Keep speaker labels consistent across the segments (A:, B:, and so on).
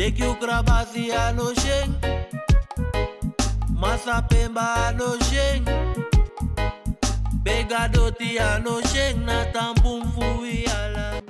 A: Deki ukrabasi ano sheng, masa pemba ano sheng, begadoti ano sheng na tampum fui ala.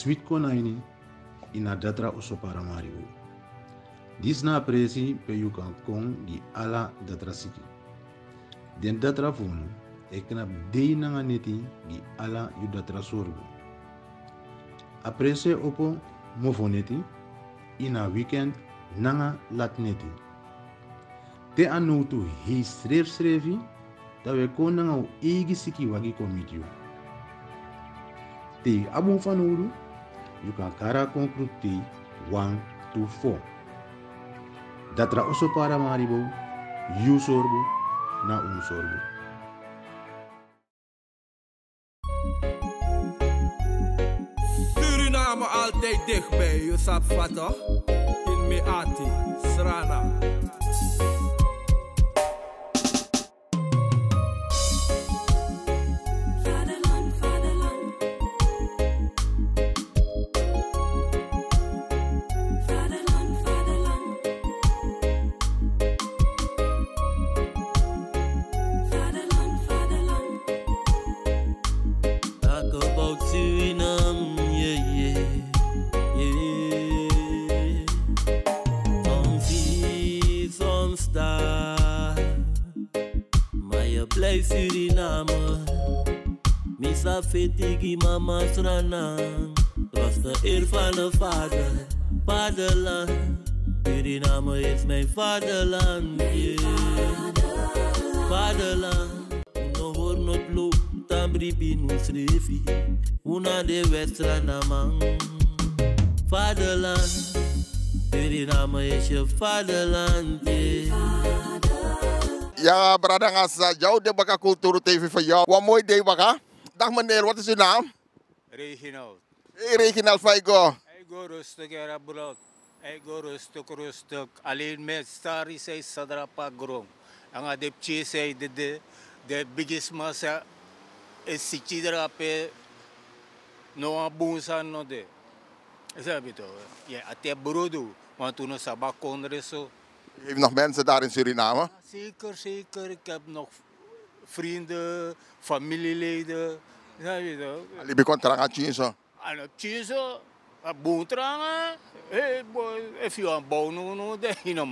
B: Sweet konaini ina datra uso paramaribo. Dis na presi pe you kan kong di ala datra siki. Den datra fono ekna dei nanga neti di ala yu datra sorgo. Aprese opo mofoneti ina weekend nanga lat neti. Te anutu hei srefi da we kon nanga u egi siki wagi komitio. Te abun fanuru you kan kara concluti 1 to 4. Datra oso para maribo, you sorbo, na sorbo.
C: Suriname altijd dichtbij, je sap wat toch? In Meati, Srana.
A: Suriname, misa fetigi mama Srana, was de eer van de vader, vaderland. Suriname is mijn vaderland, yeah. Vaderland, no hoor not loop, tambri binu srefi, una de westrana man. Vaderland, Suriname is je vaderland, yeah.
D: Ja, brada Ngasa, jouw de Baka Cultuur TV van jou. Wat mooi day, Baka. Dag meneer, wat is uw naam?
E: Reginald.
D: Hey, Reginald, Faigo.
E: Ik ga rustig, era brood. Ik ga rustig. Alleen met stari zei sadrapa grong. En de pje zei de biggest massa is sitjidra pe no abunsan no de. Sabi to. Ja, ate brodo, want toen sabak kongreso.
D: U heeft nog mensen daar in Suriname?
E: Zeker. Ik heb nog vrienden, familieleden.
D: Ali be kontranga chinso.
E: Ano chinso, buntranga. Hey boy, if you want bouw no, de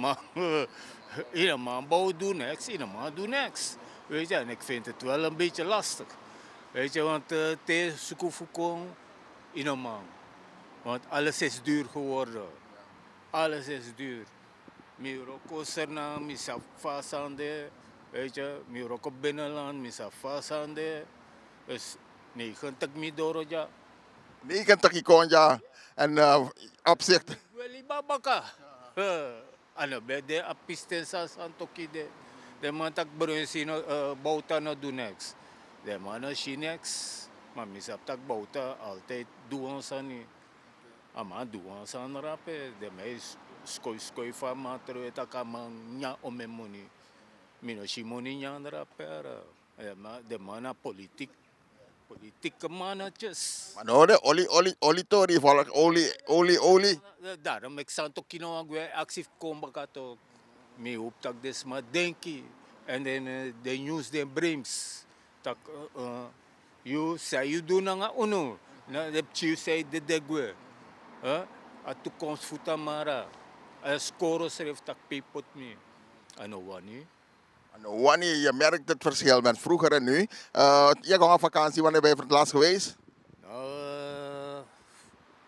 E: man bouw doe niks. Weet je, en ik vind het wel een beetje lastig. Weet je, want te sukufukong in een man. Want alles is duur geworden. Alles is duur. Miroko serna, misa fasande, weet je, Miroko binnenland, misa fasande. Dus 90 midoro ja.
D: 90 ikonja en opzicht.
E: Weli babaka. Ano bede apistensa santoki de man tak brunsino bauta no do next. De man no shinex, maar misa tak bauta altijd doen sani. Ama doen san rape de meis skoi fa matro eta kamang nya omemoni mino shimoni nya andra pera de mana politik mana just
D: manode oli tori volk oli
E: daarom ik santo kino agwe actief kom bakato mi optak des ma denki and then the news den brings tak you say you do nga uno na de chiu say de degwe a toekomst futamara Scoros heeft dat pepot me. Ano
D: wani, je merkt het verschil met vroeger en nu. Je ging op vakantie, wanneer ben je voor het laatst geweest?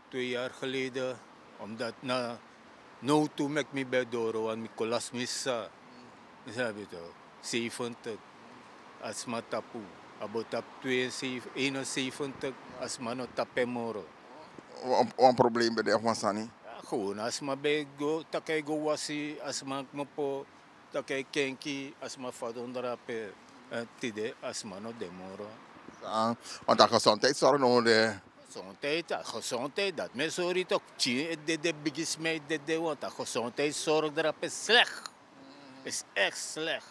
E: 2 jaar geleden. Omdat no to make me bedoro en Nicolas Missa. Sabi to, 70. As matapu. Abotak 72, 71 als man op tapemoro.
D: Een probleem bij de Afwansani.
E: Gewoon, als man bij go, takay go wasi, als man mo po, takay kenki, als man vadonderape, tide, als man op demoro.
D: Want de gezondheidszorg nodig.
E: Gezondheid, dat men sorry toch, de biggest meid, want de gezondheidszorg erop is slecht. Is echt slecht.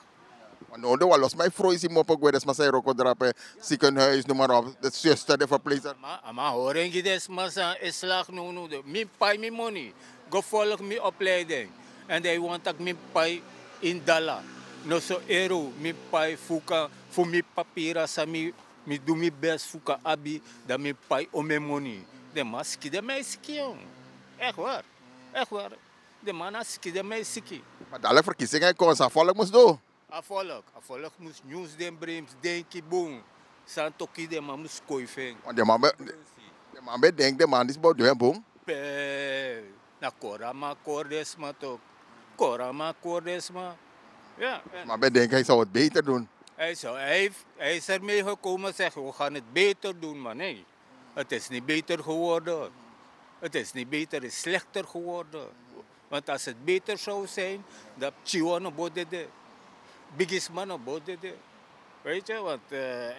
D: No, de los mij vroeg is op ook dus maar zij roken erop, ziekenhuis, noem maar op, de zuster, de verpleegster.
E: Maar horen je des maar is slag no. Mijn pai mijn money, gevolg mijn opleiding. En hij want dat mijn pai in dollar. No so euro, mijn pai fuka, voor mijn papieren, sa mi doe mijn best fuka abi, dat mijn pai om mijn money. De man skide mij skiën. Echt waar, echt waar. De man skide mij skiën.
D: Maar dadelijk verkiezingen kon ze volk moest doen.
E: Afvolg moest nieuws den brems, denki boom. Santoki de man moest koifen.
D: Want de man bedenkt, de man is bij de boom.
E: Na korama kordesma toch. Korama kordesma. Ja.
D: Maar bedenkt, hij zou het beter doen.
E: Hij is ermee gekomen zeggen, we gaan het beter doen, maar nee. Het is niet beter geworden. Het is niet beter, het is slechter geworden. Want als het beter zou zijn, dan Chiwana bodede. Biggest man op bodede. Weet je, want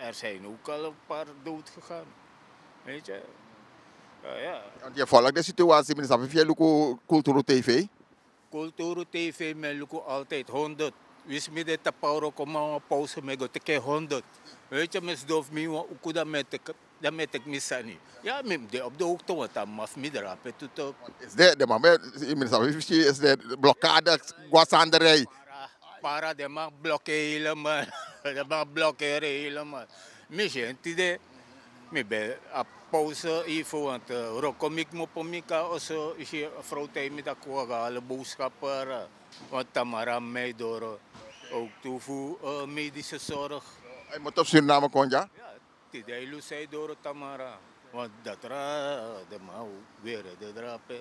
E: er zijn ook al een paar dood gegaan. Weet je. Ja.
D: Want je volgt de situatie, meneer Safi, via Luko Culturo TV.
E: Culturo TV, met Luko altijd 100. Wist me dat de pauze komen pauze met go teke 100. Weet je, mes dof me ook dat met ik misani. Ja, me op de hoogte want dan maf me erop tot.
D: Is de man, meneer Safi, is de blokkade Guasanderij.
E: Para de mag blokkeren helemaal. De mag blokkeren helemaal. Misschien tide, me ben op pauze even want rokom ik mo pomika of zo is je vrouw tegen me dat ik alle boodschappen want Tamara mij door ook toevoeg medische zorg.
D: Hij moet op Suriname komen, ja?
E: Ja, tide ilu zei door Tamara. Want dat de man weer de drape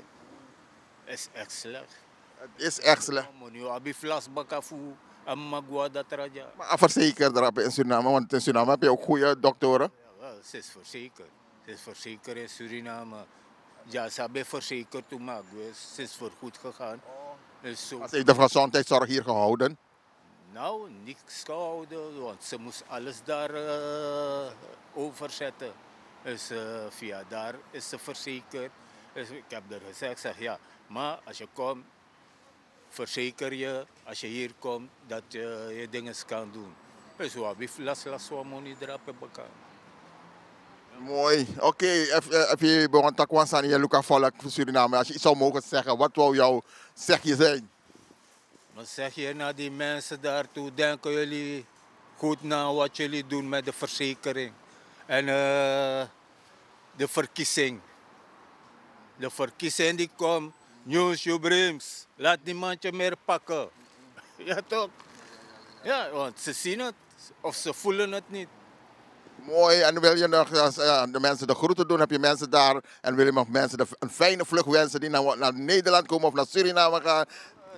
E: is echt slecht.
D: Het is echt slecht.
E: Nu abi flasbakafu amagwa dat raja.
D: Maar verzekerd erop in Suriname, want in Suriname heb je ook goede doktoren.
E: Ja, ze is verzekerd. Ze is verzekerd in Suriname. Ja, ze hebben verzekerd toen maar. Dus ze is voor goed gegaan. Dus zo...
D: Ze heeft de gezondheidszorg hier gehouden.
E: Nou, niks gehouden, want ze moest alles daar overzetten. Dus via daar is ze verzekerd. Dus ik heb er gezegd, zeg ja, maar als je komt, verzeker je, als je hier komt, dat je dingen kan doen. Dus we hebben las money erop elkaar.
D: Mooi. Oké, even bij Takwansan en Luca Volk van Suriname. Als je iets zou mogen zeggen, wat wou jouw zegje zijn?
E: Wat zeg je naar die mensen daartoe? Denken jullie goed na wat jullie doen met de verzekering en de verkiezing? De verkiezing die komt, nieuws, je brims. Laat niemand je meer pakken. Ja toch? Ja, want ze zien het of ze voelen het niet.
D: Mooi, en wil je nog de mensen de groeten doen? Heb je mensen daar en wil je nog mensen een fijne vlucht wensen die naar Nederland komen of naar Suriname gaan?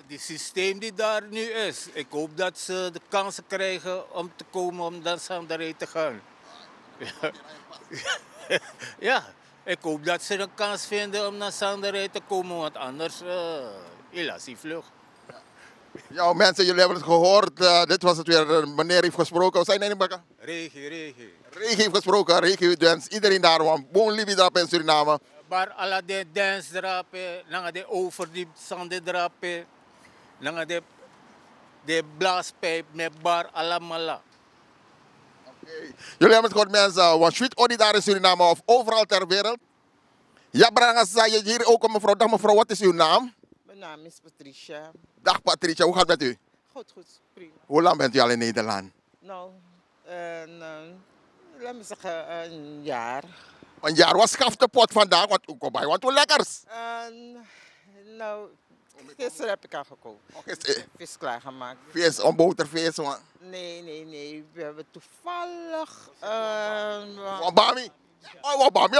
E: Die systeem die daar nu is, ik hoop dat ze de kansen krijgen om te komen om dan samen te gaan. Ja. Ja, ik hoop dat ze een kans vinden om naar Sanderij te komen, want anders helaas die vlucht.
D: Ja, mensen, jullie hebben het gehoord. Dit was het weer. Meneer heeft gesproken. Wat zijn jullie bakken?
E: Regi.
D: Regi heeft gesproken. Regi wens iedereen daar. Want woon liefde daar in Suriname.
E: Bar alla de dance drapen, lange de over die zande drapen, lange de blaaspijp met bar alla mala.
D: Jullie hebben het gehoord, mensen. Want sweet odi daar in Suriname of overal ter wereld. Ja, Brangas, zei je hier ook een mevrouw. Dag mevrouw, wat is uw naam?
F: Mijn naam is Patricia.
D: Dag Patricia, hoe gaat het met u?
F: Goed, prima.
D: Hoe lang bent u al in Nederland?
F: Nou, laat me zeggen een jaar.
D: Een jaar, wat schaft de pot vandaag? Want hoe lekkers?
F: Nou, gisteren heb ik al gekookt. Vis klaargemaakt.
D: Vis, een botervis?
F: Nee. We hebben toevallig...
D: Wabami? Oh, wabami.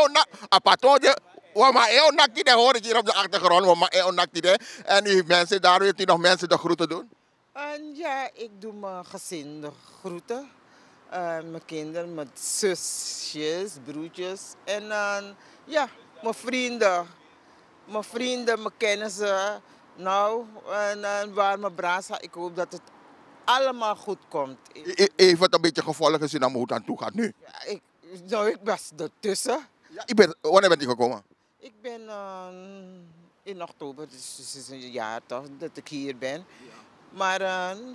D: Apatode. Wama nakti de hoor ik hier op de achtergrond. Wama nakti de. En u mensen daar, wilt u nog mensen de groeten doen?
F: Ja, ik doe mijn gezin de groeten. Mijn kinderen, mijn zusjes, broertjes. En ja, mijn vrienden. Mijn kennissen. Nou, en waar mijn braas gaat, ik hoop dat het allemaal goed komt.
D: Heeft het een beetje gevolgen gezien naar hoe het aan toe gaat nu?
F: Ja, ik was ertussen.
D: Ja, wanneer bent u gekomen?
F: Ik ben in oktober, dus het is een jaar toch, dat ik hier ben. Ja. Maar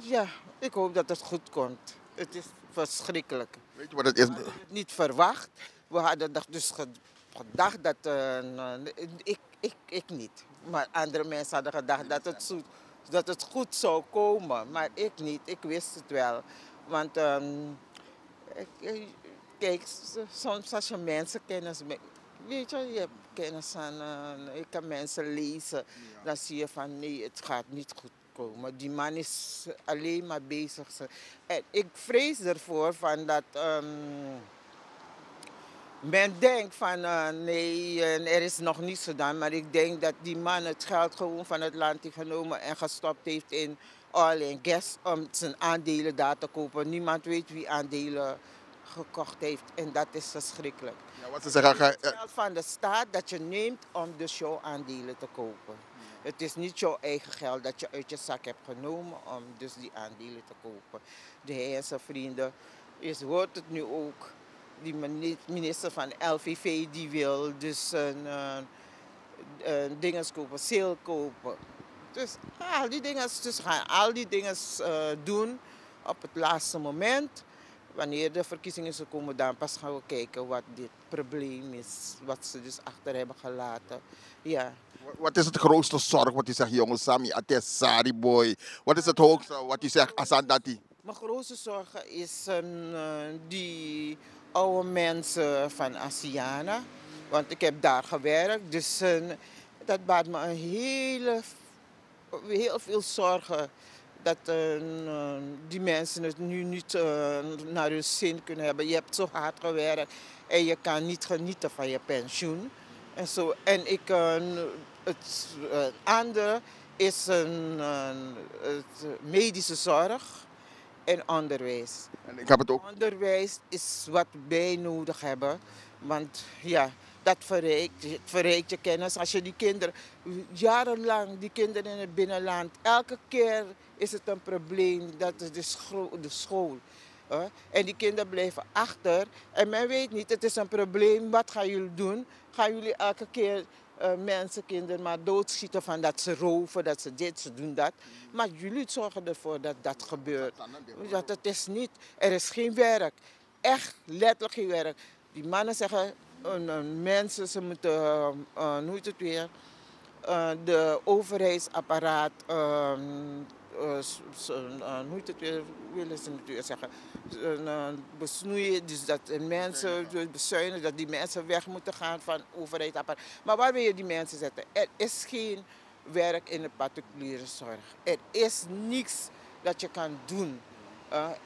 F: ja, ik hoop dat het goed komt. Het is verschrikkelijk.
D: Weet je wat het is?
F: We hadden het niet verwacht. We hadden dus gedacht dat, ik niet. Maar andere mensen hadden gedacht dat het goed zou komen. Maar ik niet, ik wist het wel. Want kijk, soms als je mensen kennis met... Weet je hebt kennis aan, je kan mensen lezen. Ja. Dan zie je van nee, het gaat niet goed komen. Die man is alleen maar bezig. En ik vrees ervoor van dat men denkt van nee, er is nog niets gedaan. Maar ik denk dat die man het geld gewoon van het land heeft genomen en gestopt heeft in oil en gas om zijn aandelen daar te kopen. Niemand weet wie aandelen gekocht heeft en dat is verschrikkelijk.
D: Ja, wat ze zeggen,
F: het geld van de staat dat je neemt om dus jouw aandelen te kopen. Ja. Het is niet jouw eigen geld dat je uit je zak hebt genomen om dus die aandelen te kopen. Hij en zijn vrienden, hoort het nu ook, die minister van LVV die wil dus dingen kopen, sale kopen. Dus al die dingen doen op het laatste moment. Wanneer de verkiezingen zullen komen, dan pas gaan we kijken wat dit probleem is. Wat ze dus achter hebben gelaten. Ja.
D: Wat is het grootste zorg wat u zegt, jongens Sami, Atessari boy? Wat is het hoogste wat u zegt, Asandati?
F: Mijn grootste zorg is die oude mensen van Asiana. Want ik heb daar gewerkt. Dus dat baart me heel veel zorgen. Dat die mensen het nu niet naar hun zin kunnen hebben. Je hebt zo hard gewerkt en je kan niet genieten van je pensioen. En, zo. En het andere is medische zorg en onderwijs.
D: En ik heb het ook.
F: Onderwijs is wat wij nodig hebben. Want ja, dat verrijkt je kennis. Als je die kinderen, jarenlang die kinderen in het binnenland, elke keer is het een probleem, dat is de school. En die kinderen blijven achter. En men weet niet, het is een probleem, wat gaan jullie doen? Gaan jullie elke keer kinderen maar doodschieten van dat ze roven, dat ze dit, ze doen dat. Maar jullie zorgen ervoor dat dat gebeurt. Dat het is niet, er is geen werk. Echt letterlijk geen werk. Die mannen zeggen, mensen, ze moeten, hoe heet het weer, de overheidsapparaat, hoe heet het weer, willen ze natuurlijk zeggen, besnoeien, dus dat mensen bezuinigen, dat die mensen weg moeten gaan van overheidsapparaat. Maar waar wil je die mensen zetten? Er is geen werk in de particuliere zorg. Er is niks dat je kan doen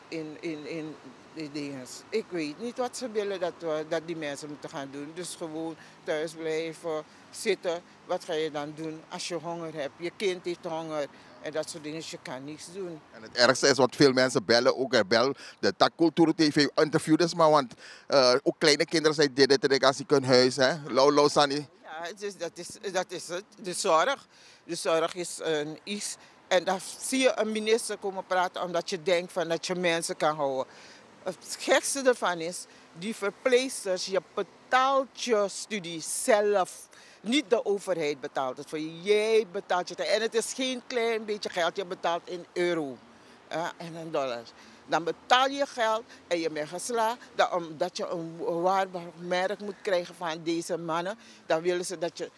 F: in die dingen. Ik weet niet wat ze willen dat die mensen moeten gaan doen. Dus gewoon thuis blijven, zitten. Wat ga je dan doen als je honger hebt? Je kind heeft honger en dat soort dingen. Je kan niks doen.
D: En het ergste is wat veel mensen bellen, ook de Takkultuur TV interviewers, maar want ook kleine kinderen zijn dit als ik hun huis, hè? Lo Sani.
F: Ja, dat is het. De zorg is iets. En dan zie je een minister komen praten omdat je denkt van dat je mensen kan houden. Het gekste ervan is, die verpleegsters, je betaalt je studie zelf. Niet de overheid betaalt het voor je. Jij betaalt je. En het is geen klein beetje geld, je betaalt in euro en in dollars. Dan betaal je geld en je bent geslaagd. Omdat je een waarmerk moet krijgen van deze mannen, dan willen ze dat je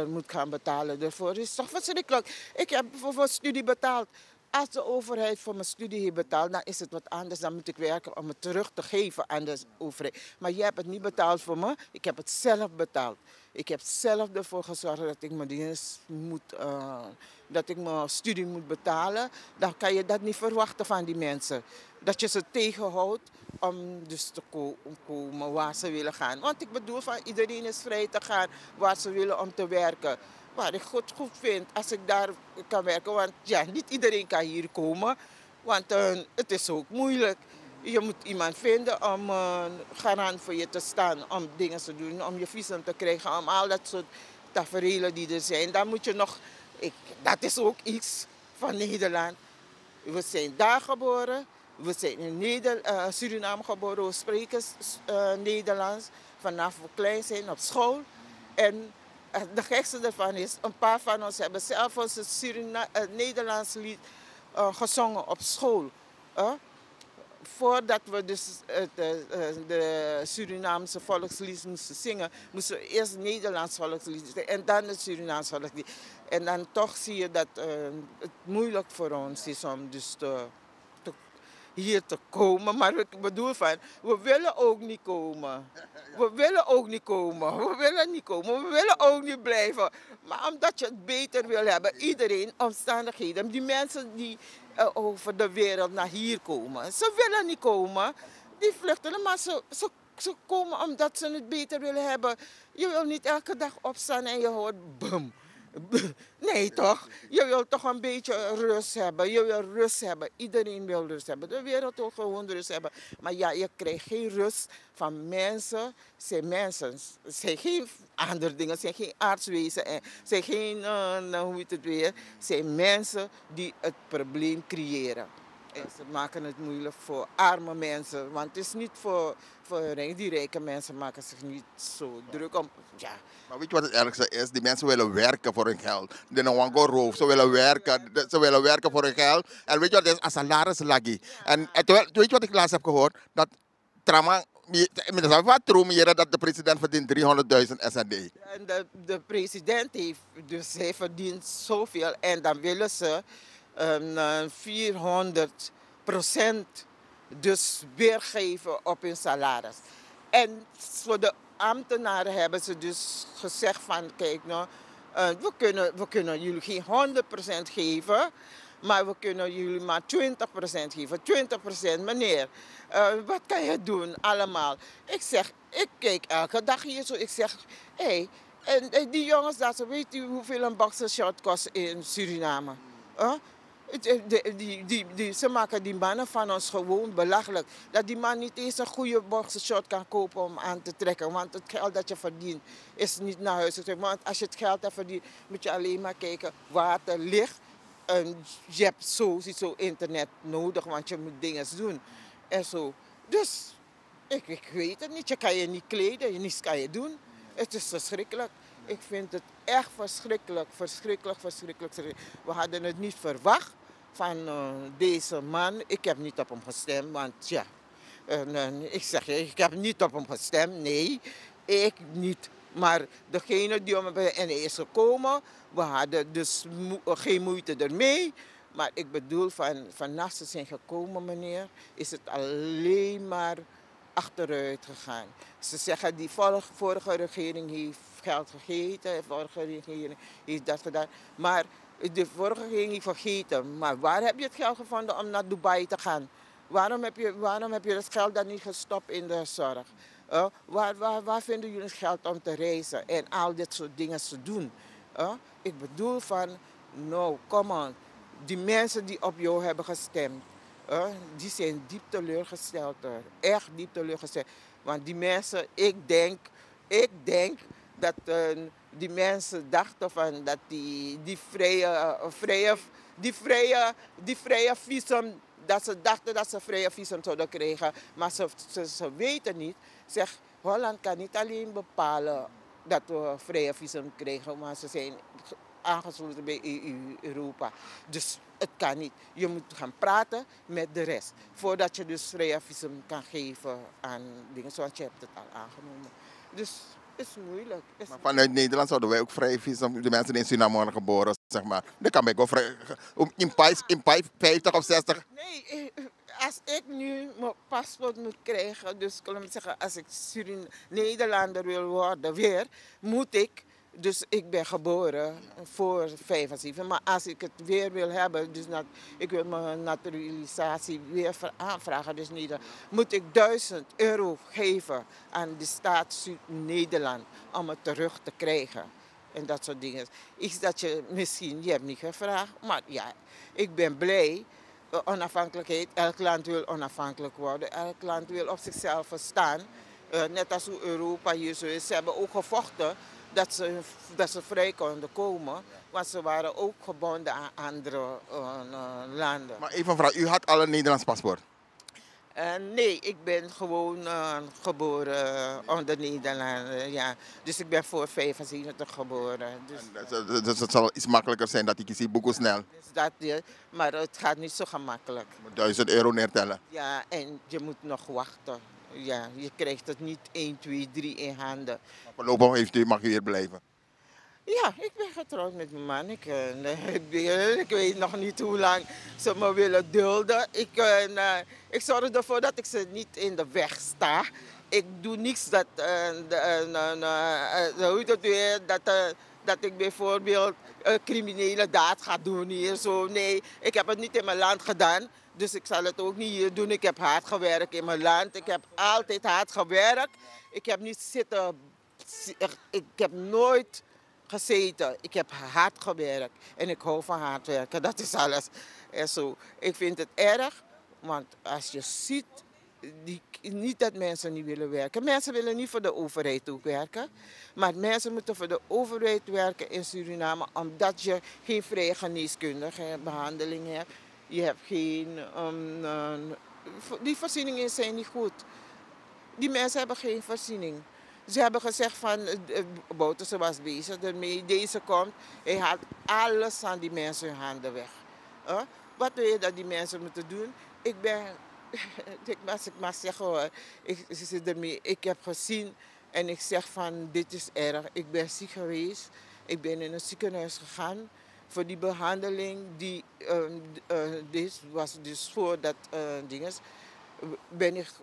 F: $10.000 moet gaan betalen daarvoor. Dat is toch verschrikkelijk. Ik heb voor studie betaald. Als de overheid voor mijn studie heeft betaald, dan is het wat anders. Dan moet ik werken om het terug te geven aan de overheid. Maar jij hebt het niet betaald voor me. Ik heb het zelf betaald. Ik heb zelf ervoor gezorgd dat ik mijn studie moet betalen. Dan kan je dat niet verwachten van die mensen. Dat je ze tegenhoudt om dus te komen waar ze willen gaan. Want ik bedoel, van iedereen is vrij te gaan waar ze willen om te werken. Waar ik goed vind als ik daar kan werken. Want ja, niet iedereen kan hier komen. Want het is ook moeilijk. Je moet iemand vinden om garant voor je te staan, om dingen te doen, om je visum te krijgen, om al dat soort tafereelen die er zijn. Dan moet je nog, dat is ook iets van Nederland. We zijn daar geboren, we zijn in Suriname geboren, we spreken Nederlands vanaf we klein zijn op school. En de gekste ervan is, een paar van ons hebben zelf ons Nederlands lied gezongen op school. Voordat we dus de Surinaamse volkslied moesten zingen, moesten we eerst het Nederlands volkslied zingen en dan het Surinaams volkslied. En dan toch zie je dat het moeilijk voor ons is om dus hier te komen. Maar ik bedoel van, we willen ook niet komen. We willen ook niet komen. We willen niet komen. We willen ook niet blijven. Maar omdat je het beter wil hebben, iedereen, omstandigheden, die mensen die over de wereld naar hier komen. Ze willen niet komen, die vluchten, maar ze komen omdat ze het beter willen hebben. Je wil niet elke dag opstaan en je hoort bum. Nee toch? Je wil toch een beetje rust hebben. Je wil rust hebben. Iedereen wil rust hebben. De wereld wil gewoon rust hebben. Maar ja, je krijgt geen rust van mensen. Zijn mensen. Het zijn geen andere dingen. Het zijn geen artswezen. Het zijn geen, hoe heet het weer. Het zijn mensen die het probleem creëren. En ze maken het moeilijk voor arme mensen. Want het is niet voor die rijke mensen maken zich niet zo druk om. Ja.
D: Maar weet je wat het ergste is? Die mensen willen werken voor hun geld. Die don't want go roof. Ze willen werken voor hun geld. En weet je wat het is? Een salaris laggy. En weet je wat ik laatst heb gehoord? Dat Trama, dat de president verdient 300.000 SRD.
F: En de president hij verdient zoveel. En dan willen ze 400% dus weergeven op hun salaris. En voor de ambtenaren hebben ze dus gezegd van, kijk nou, we kunnen jullie geen 100% geven, maar we kunnen jullie maar 20% geven. 20% meneer, wat kan je doen allemaal? Ik kijk elke dag hier zo, ik zeg, hé, en die jongens daar, weet u hoeveel een boxershot kost in Suriname? Ze maken die mannen van ons gewoon belachelijk. Dat die man niet eens een goede boxershot kan kopen om aan te trekken. Want het geld dat je verdient is niet naar huis te trekken. Want als je het geld hebt verdiend, moet je alleen maar kijken water, licht. En je hebt sowieso internet nodig, want je moet dingen doen. En zo. Dus, ik weet het niet. Je kan je niet kleden, niets kan je doen. Het is verschrikkelijk. Ik vind het echt verschrikkelijk. We hadden het niet verwacht van deze man. Ik heb niet op hem gestemd, want ja, ik zeg je, ik heb niet op hem gestemd. Nee, ik niet. Maar degene die om en hij is gekomen, we hadden dus geen moeite ermee. Maar ik bedoel, vanaf ze zijn gekomen, meneer, is het alleen maar achteruit gegaan. Ze zeggen die vorige regering heeft geld gegeten, de vorige regering heeft dat gedaan. Maar de vorige regering heeft vergeten. Maar waar heb je het geld gevonden om naar Dubai te gaan? Waarom heb je het geld dan niet gestopt in de zorg? Waar vinden jullie het geld om te reizen en al dit soort dingen te doen? Ik bedoel van, nou, come on. Die mensen die op jou hebben gestemd, die zijn diep teleurgesteld. Echt diep teleurgesteld. Want die mensen, ik denk dat die mensen dachten van dat die vrije visum, dat ze dachten dat ze vrije visum zouden krijgen. Maar ze weten niet. Zeg, Holland kan niet alleen bepalen dat we vrije visum krijgen, maar ze zijn aangesloten bij Europa. Dus het kan niet. Je moet gaan praten met de rest. Voordat je dus vrije visum kan geven aan dingen zoals je hebt het al aangenomen. Dus het is moeilijk.
D: Maar vanuit Nederland zouden wij ook vrije visum, de mensen die in Suriname worden geboren, zeg maar. Dan kan ik ook in 50 of 60.
F: Nee, als ik nu mijn paspoort moet krijgen, dus zeggen, als ik Nederlander wil worden weer, moet ik. Dus ik ben geboren voor 75. Maar als ik het weer wil hebben, dus ik wil mijn naturalisatie weer aanvragen, dus moet ik €1000 geven aan de staat Nederland om het terug te krijgen. En dat soort dingen. Iets dat je misschien, je hebt niet gevraagd, maar ja, ik ben blij onafhankelijkheid. Elk land wil onafhankelijk worden. Elk land wil op zichzelf staan. Net als hoe Europa hier zo is. Ze hebben ook gevochten dat ze vrij konden komen. Want ze waren ook gebonden aan andere landen.
D: Maar even een vraag, u had al een Nederlands paspoort?
F: Nee, ik ben gewoon geboren onder Nederland. Ja. Dus ik ben voor 75 geboren.
D: Dus het zal iets makkelijker zijn dat ik zie boeken snel.
F: Dus maar het gaat niet zo gemakkelijk.
D: €1000 neertellen.
F: Ja, en je moet nog wachten. Ja, je krijgt het niet 1, 2, 3 in handen.
D: Maar voorlopig mag u hier blijven.
F: Ja, ik ben getrouwd met mijn man. Ik weet nog niet hoe lang ze me willen dulden. Ik zorg ervoor dat ik ze niet in de weg sta. Ik doe niets dat, dat ik bijvoorbeeld een criminele daad ga doen hier. Zo. Nee, ik heb het niet in mijn land gedaan. Dus ik zal het ook niet hier doen. Ik heb hard gewerkt in mijn land. Ik heb altijd hard gewerkt. Ik heb niet zitten... Ik heb nooit gezeten. Ik heb hard gewerkt. En ik hou van hard werken. Dat is alles. En zo. Ik vind het erg. Want als je ziet... niet dat mensen niet willen werken. Mensen willen niet voor de overheid ook werken. Maar mensen moeten voor de overheid werken in Suriname. Omdat je geen vrije geneeskundige behandeling hebt. Je hebt geen... die voorzieningen zijn niet goed. Die mensen hebben geen voorziening. Ze hebben gezegd van, Bouterse was bezig ermee, deze komt. Hij haalt alles aan die mensen hun handen weg. Wat wil je dat die mensen moeten doen? Ik mag zeggen hoor, ik heb gezien en ik zeg van, dit is erg. Ik ben ziek geweest, ik ben in een ziekenhuis gegaan. Voor die behandeling, dit was dus voordat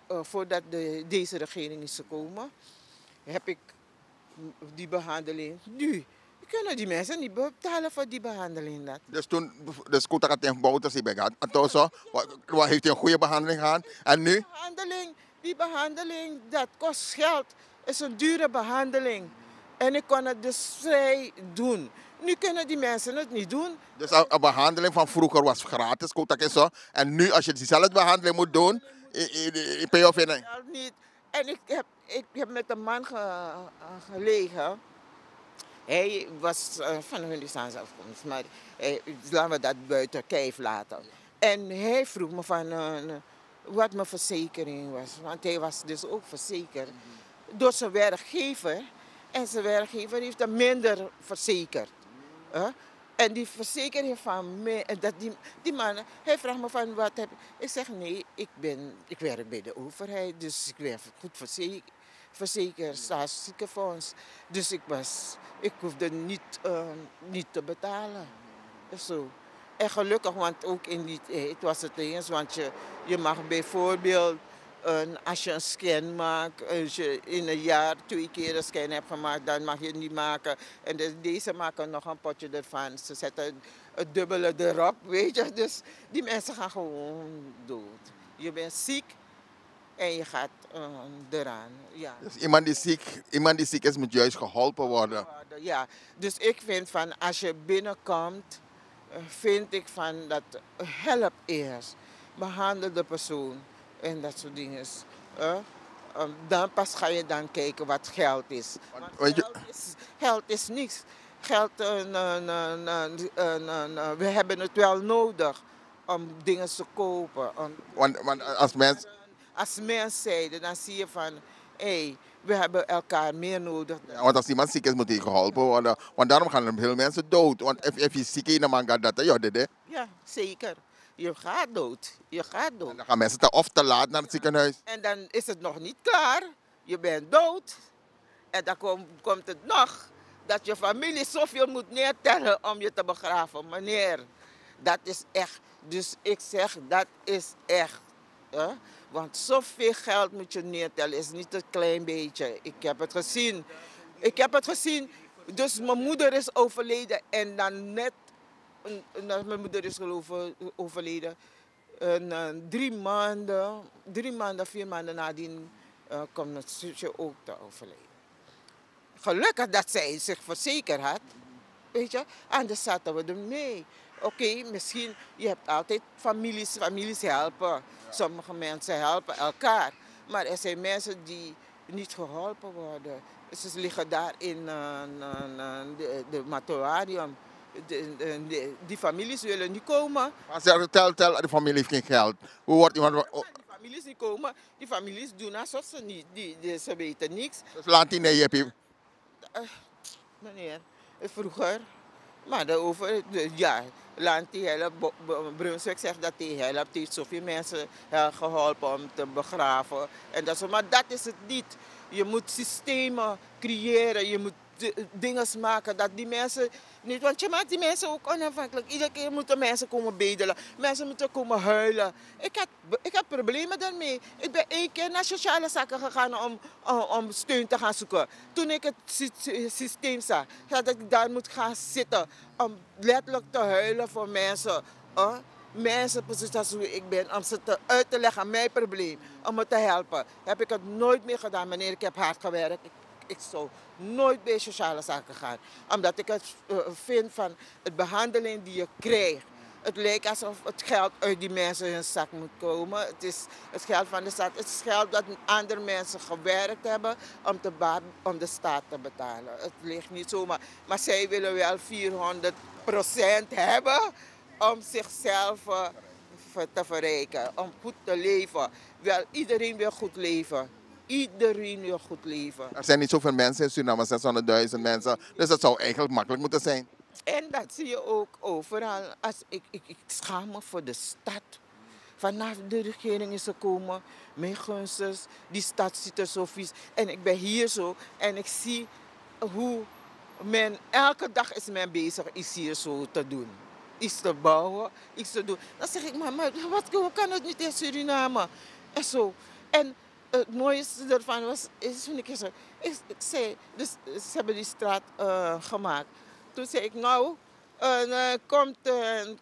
F: voordat deze regering is gekomen, heb ik die behandeling. Nu kunnen die mensen niet betalen voor die behandeling.
D: Dus toen, de scooter had een Bouterse bij gehad. En toen zo, wat heeft hij een goede behandeling gehad? En nu?
F: Die behandeling, dat kost geld. Het is een dure behandeling. En ik kon het dus vrij doen. Nu kunnen die mensen het niet doen.
D: Dus een behandeling van vroeger was gratis, zo. En nu als je diezelfde behandeling moet doen, ben je of
F: niet. En ik heb met een man gelegen. Hij was van een Hundistaanse afkomst, maar laten we dat buiten kijf laten. En hij vroeg me van wat mijn verzekering was. Want hij was dus ook verzekerd door zijn werkgever. En zijn werkgever heeft hem minder verzekerd. En die verzekering van mij, die man, hij vraagt me van wat heb ik. Ik zeg nee, ik werk bij de overheid, dus ik ben goed verzekerd, staatsziekenfonds. Dus ik hoefde niet te betalen. Zo. En gelukkig, want ook in die tijd was het eens, want je mag bijvoorbeeld, als je een scan maakt, als je in een jaar 2 keer een scan hebt gemaakt, dan mag je het niet maken. En deze maken nog een potje ervan. Ze zetten het dubbele erop, weet je. Dus die mensen gaan gewoon dood. Je bent ziek en je gaat eraan. Ja.
D: Dus iemand die ziek is, moet juist geholpen worden.
F: Ja, dus ik vind van als je binnenkomt, vind ik van dat help eerst. Behandel de persoon. En dat soort dingen. Dan pas ga je dan kijken wat geld is. Want geld is niks. Geld, we hebben het wel nodig om dingen te kopen.
D: Want
F: als mens zijde, dan zie je van, we hebben elkaar meer nodig.
D: Ja, want als iemand ziek is, moet hij geholpen worden. Want daarom gaan er veel mensen dood. Want als je ziek is, dan gaat dat.
F: Ja, zeker. Je gaat dood. Je gaat dood.
D: En dan gaan mensen te laat naar het ziekenhuis.
F: En dan is het nog niet klaar. Je bent dood. En dan komt het nog dat je familie zoveel moet neertellen om je te begraven. Meneer, dat is echt. Dus ik zeg, dat is echt. Want zoveel geld moet je neertellen. Is niet een klein beetje. Ik heb het gezien. Dus mijn moeder is overleden. En dan net... Mijn moeder is overleden. 3 maanden, 4 maanden nadien komt mijn zusje ook te overlijden. Gelukkig dat zij zich verzekerd had. Weet je, anders zaten we er mee. Oké, misschien, je hebt altijd families helpen. Sommige mensen helpen elkaar. Maar er zijn mensen die niet geholpen worden. Ze liggen daar in de mortuarium. Die families willen niet komen.
D: Maar tel, de familie heeft geen geld. Hoe wordt iemand...
F: Die families niet komen. Die families doen alsof ze niet. Ze weten niks.
D: Dus laat die nee, heb je...
F: Meneer, vroeger, maar Lanti helpt, Brunswijk zegt dat hij helpt, heeft zoveel mensen geholpen om te begraven. En maar dat is het niet. Je moet systemen creëren, je moet dingen maken dat die mensen niet, want je maakt die mensen ook onafhankelijk. Iedere keer moeten mensen komen bedelen, mensen moeten komen huilen. Ik had problemen daarmee. Ik ben 1 keer naar sociale zaken gegaan om steun te gaan zoeken. Toen ik het systeem zag, dat ik daar moet gaan zitten om letterlijk te huilen voor mensen. Mensen, precies als hoe ik ben, om ze uit te leggen, mijn probleem, om me te helpen. Heb ik het nooit meer gedaan, meneer. Ik heb hard gewerkt. Ik zou nooit bij sociale zaken gaan. Omdat ik het vind van het behandeling die je krijgt. Het lijkt alsof het geld uit die mensen hun zak moet komen. Het is het geld van de staat. Het is geld dat andere mensen gewerkt hebben om de staat te betalen. Het ligt niet zomaar. Maar zij willen wel 400% hebben om zichzelf te verrijken. Om goed te leven. Wel, iedereen wil goed leven. Iedereen wil goed leven.
D: Er zijn niet zoveel mensen in Suriname, 600.000 mensen. Dus het zou eigenlijk makkelijk moeten zijn.
F: En dat zie je ook overal. Ik schaam me voor de stad. Vanaf de regering is gekomen, mijn gunsters, die stad ziet er zo vies. En ik ben hier zo en ik zie hoe elke dag is men bezig is hier zo te doen. Iets te bouwen, iets te doen. Dan zeg ik, maar hoe kan het niet in Suriname? En zo. En het mooiste ervan was, ik zei, dus ze hebben die straat gemaakt. Toen zei ik, nou,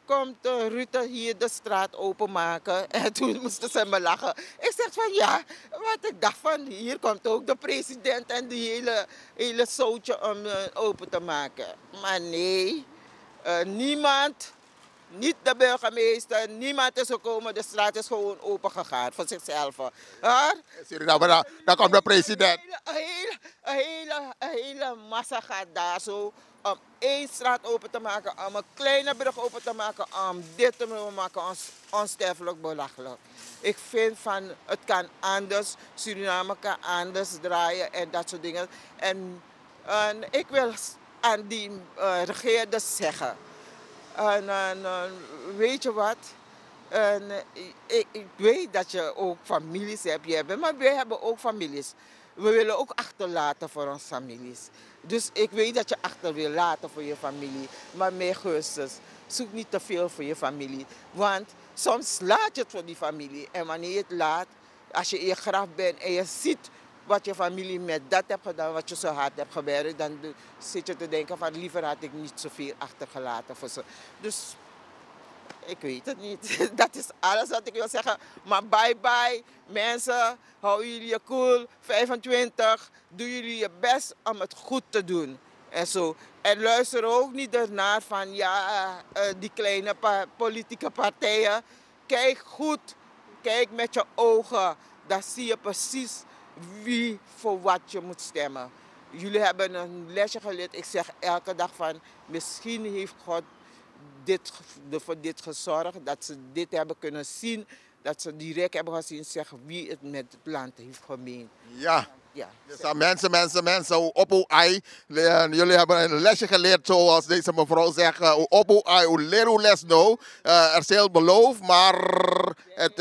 F: komt Rutte hier de straat openmaken. En toen moesten ze me lachen. Ik zeg van ja, wat ik dacht van, hier komt ook de president en die hele zootje om open te maken. Maar nee, niemand, niet de burgemeester, niemand is gekomen. De straat is gewoon open gegaan voor zichzelf.
D: Suriname, daar komt de president.
F: Een hele massa gaat daar zo om 1 straat open te maken, om een kleine brug open te maken, om dit te maken, onsterfelijk belachelijk. Ik vind van, het kan anders, Suriname kan anders draaien en dat soort dingen. En ik wil aan die regeerders zeggen, weet je wat? Ik weet dat je ook families hebt, maar wij hebben ook families. We willen ook achterlaten voor onze families. Dus ik weet dat je achter wil laten voor je familie. Maar mijn gunsters, zoek niet te veel voor je familie. Want soms laat je het voor die familie. En wanneer je het laat, als je in je graf bent en je ziet wat je familie met dat hebt gedaan, wat je zo hard hebt gewerkt, dan zit je te denken van liever had ik niet zoveel achtergelaten voor ze. Dus ik weet het niet. Dat is alles wat ik wil zeggen. Maar bye bye mensen, hou jullie je cool. 25, doe jullie je best om het goed te doen. En zo. En luister ook niet ernaar van die kleine politieke partijen. Kijk goed, kijk met je ogen. Dan zie je precies wie voor wat je moet stemmen. Jullie hebben een lesje geleerd. Ik zeg elke dag van, misschien heeft God voor dit gezorgd, dat ze dit hebben kunnen zien, dat ze direct hebben gezien zeggen wie het met het land heeft gemeend.
D: Ja.
F: Ja.
D: Dus mensen, op hoe ai. Jullie hebben een lesje geleerd, zoals deze mevrouw zegt. Op hoe ai, hoe leer hoe les nou. Er is veel beloofd, maar het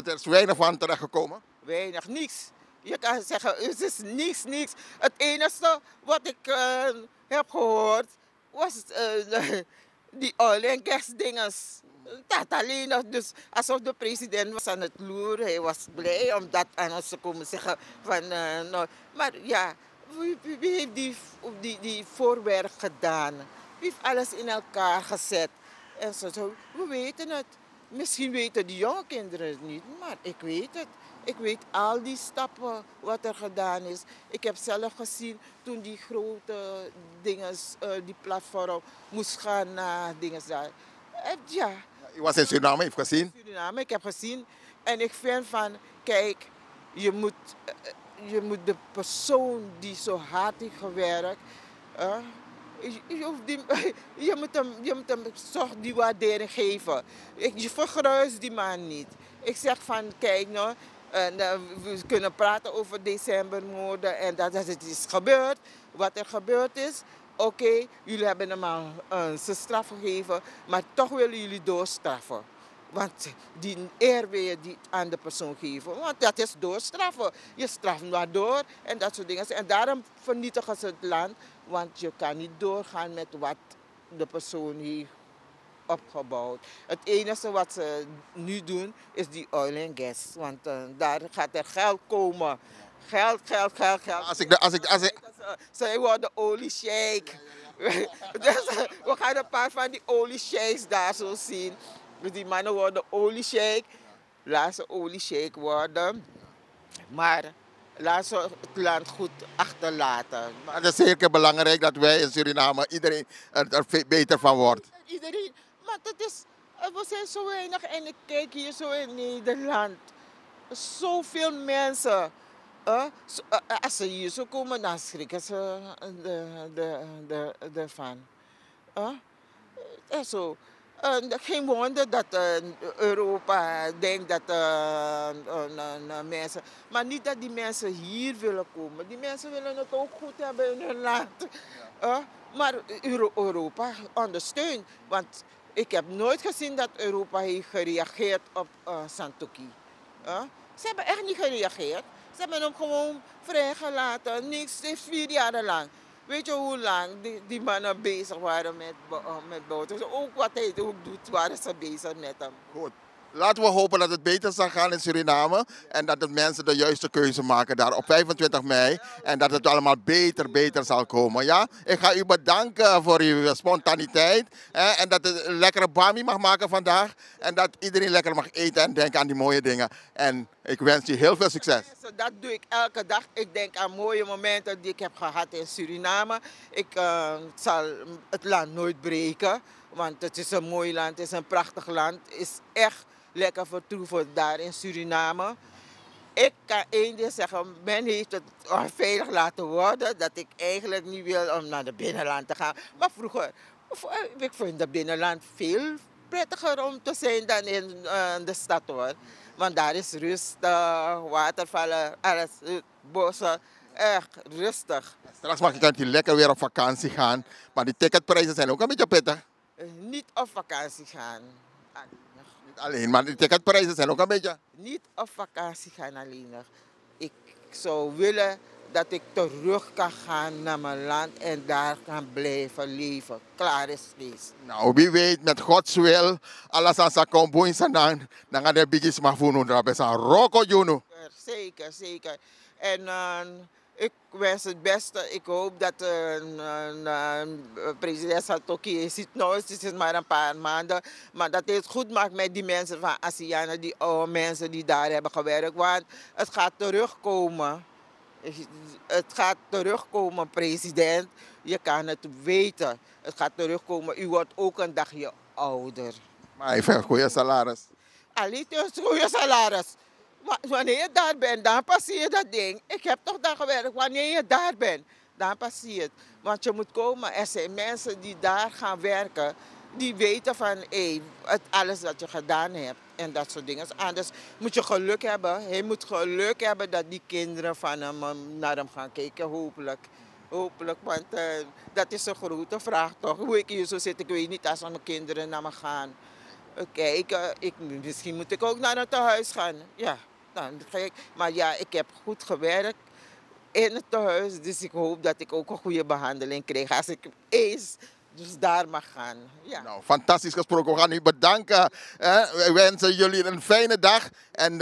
D: is weinig van terechtgekomen.
F: Weinig, niks. Je kan zeggen, het is niks. Het enige wat ik heb gehoord was die oil en gas dinges. Dat alleen nog, dus alsof de president was aan het loeren. Hij was blij om dat aan ons te komen zeggen. Van, nou. Maar ja, wie heeft die voorwerk gedaan? Wie heeft alles in elkaar gezet? En zo, we weten het. Misschien weten die jonge kinderen het niet, maar ik weet het. Ik weet al die stappen, wat er gedaan is. Ik heb zelf gezien toen die grote dingen, die platform moest gaan naar dingen daar. Ja.
D: U was in Suriname, heeft gezien?
F: Suriname, ik heb gezien. En ik vind van, kijk, je moet de persoon die zo hard heeft gewerkt, je moet hem toch die waardering geven. Je vergruist die man niet. Ik zeg van, kijk nou, we kunnen praten over decembermoorden en dat het is gebeurd. Wat er gebeurd is, oké, jullie hebben hem al zijn straf gegeven, maar toch willen jullie doorstraffen. Want die eer wil je die aan de persoon geven. Want dat is doorstraffen. Je straft maar door en dat soort dingen. En daarom vernietigen ze het land. Want je kan niet doorgaan met wat de persoon heeft opgebouwd. Het enige wat ze nu doen is die oil and gas. Want daar gaat er geld komen. Geld. Zij worden oliesheik. Dus we gaan een paar van die oliesheiks daar zo zien. Dus die mannen worden oliesheik. Laat ze oliesheik worden. Maar laat ze het land goed achterlaten.
D: Maar het is zeker belangrijk dat wij in Suriname iedereen er beter van wordt.
F: Iedereen, maar het is, we zijn zo weinig en ik kijk hier zo in Nederland. Zoveel mensen. Als ze hier zo komen, dan schrikken ze ervan. Zo. Geen wonder dat Europa denkt dat mensen... Maar niet dat die mensen hier willen komen. Die mensen willen het ook goed hebben in hun land. Maar Europa ondersteunt. Want ik heb nooit gezien dat Europa heeft gereageerd op Santokhi. Ze hebben echt niet gereageerd. Ze hebben hem gewoon vrijgelaten. Niks, 4 jaar lang. Weet je hoe lang die mannen bezig waren met bouwen? Ook wat hij ook doet, waren ze bezig met hem.
D: Goed. Laten we hopen dat het beter zal gaan in Suriname. En dat de mensen de juiste keuze maken daar op 25 mei. En dat het allemaal beter zal komen. Ja? Ik ga u bedanken voor uw spontaniteit. En dat u een lekkere bami mag maken vandaag. En dat iedereen lekker mag eten en denken aan die mooie dingen. En ik wens u heel veel succes.
F: Dat doe ik elke dag. Ik denk aan mooie momenten die ik heb gehad in Suriname. Ik zal het land nooit breken. Want het is een mooi land, het is een prachtig land. Het is echt lekker vertoeven daar in Suriname. Ik kan één ding zeggen, men heeft het onveilig laten worden. Dat ik eigenlijk niet wil om naar het binnenland te gaan. Maar vroeger, ik vind het binnenland veel prettiger om te zijn dan in de stad hoor. Want daar is rustig, watervallen, alles, bossen. Echt rustig.
D: Straks mag ik lekker weer op vakantie gaan. Maar die ticketprijzen zijn ook een beetje pittig.
F: Niet op vakantie gaan.
D: Niet alleen, maar de ticketprijzen zijn ook een beetje...
F: Niet op vakantie gaan alleen. Ik zou willen dat ik terug kan gaan naar mijn land en daar kan blijven leven. Klaar is Kees.
D: Nou, wie weet, met Gods wil, alles aan zijn komboen dan gaan de biggies maar voelen dat best een roko juno.
F: Zeker. En ik wens het beste. Ik hoop dat president Santokhi ziet nou, het is maar een paar maanden, maar dat hij het goed maakt met die mensen van ASEAN, die oude mensen die daar hebben gewerkt. Want het gaat terugkomen. Het gaat terugkomen, president. Je kan het weten. Het gaat terugkomen. U wordt ook een dagje ouder.
D: Maar hij heeft een goede salaris.
F: Alleen een goede salaris. Wanneer je daar bent, dan passeert dat ding. Ik heb toch daar gewerkt. Wanneer je daar bent, dan passeert. Want je moet komen. Er zijn mensen die daar gaan werken. Die weten van alles wat je gedaan hebt. En dat soort dingen. Anders moet je geluk hebben. Hij moet geluk hebben dat die kinderen van hem naar hem gaan kijken. Hopelijk. Want dat is een grote vraag toch. Hoe ik hier zo zit, ik weet niet als mijn kinderen naar me gaan kijken. Misschien moet ik ook naar een tehuis gaan. Ja, dan ga ik. Maar ja, ik heb goed gewerkt in het tehuis. Dus ik hoop dat ik ook een goede behandeling krijg. Als ik eens dus daar mag gaan. Ja.
D: Nou, fantastisch gesproken. We gaan u bedanken. We wensen jullie een fijne dag. En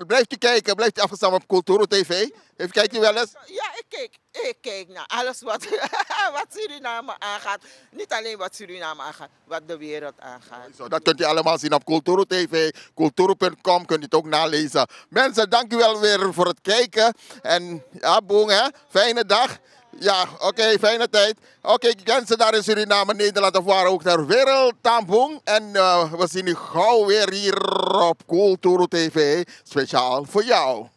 D: blijft u kijken, blijft u afgestemd op Kulturo TV. Kijkt u wel eens?
F: Ja, ik kijk naar alles wat Suriname aangaat. Niet alleen wat Suriname aangaat, wat de wereld aangaat.
D: Zo, dat kunt u allemaal zien op Kulturo TV. Kulturo.com kunt u het ook nalezen. Mensen, dank u wel weer voor het kijken. En ja, boeng, hè. Fijne dag. Ja, oké, fijne tijd. Oké, ik ken ze daar in Suriname, Nederland of waar ook ter wereld. Tamboeng. En we zien u gauw weer hier op Kulturu TV. Speciaal voor jou.